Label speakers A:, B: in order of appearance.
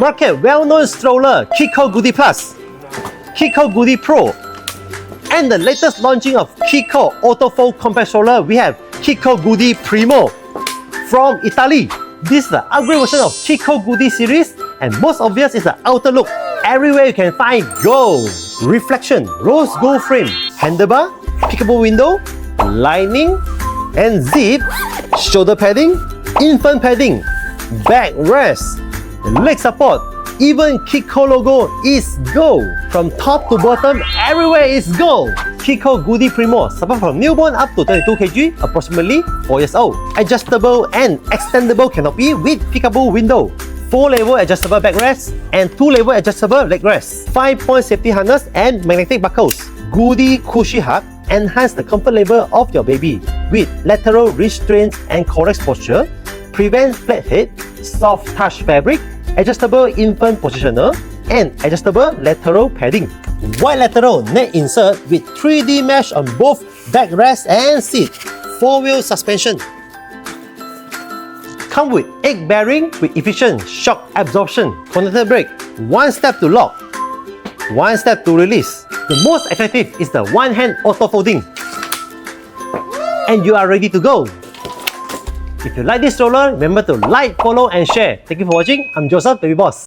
A: market well-known stroller Chicco Goody Plus, Chicco Goody Pro, and the latest launching of Chicco Autofold Compact Stroller, we have Chicco Goody Primo from Italy. This is the upgrade version of Chicco Goody series, and most obvious is the outer look. Everywhere you can find gold, reflection, rose gold frame, handlebar, pickable window, lining, and zip, shoulder padding, infant padding, backrest, leg support, even Chicco logo is gold. From top to bottom, everywhere is gold. Chicco Goody Primo, support from newborn up to 22 kg, approximately 4 years old. Adjustable and extendable canopy with pickable window. 4-level adjustable backrest and 2-level adjustable leg rest. 5-point safety harness and magnetic buckles. Goody Cushy Hug enhance the comfort level of your baby with lateral restraints and correct posture, prevent flat head, soft touch fabric, adjustable infant positioner, and adjustable lateral padding. Wide lateral neck insert with 3D mesh on both backrest and seat. 4-wheel suspension. Come with 8 bearing with efficient shock absorption. Connector brake. 1 step to lock, 1 step to release. The most attractive is the one-hand auto folding. And you are ready to go. If you like this stroller, remember to like, follow, and share. Thank you for watching. I'm Joseph, Baby Boss.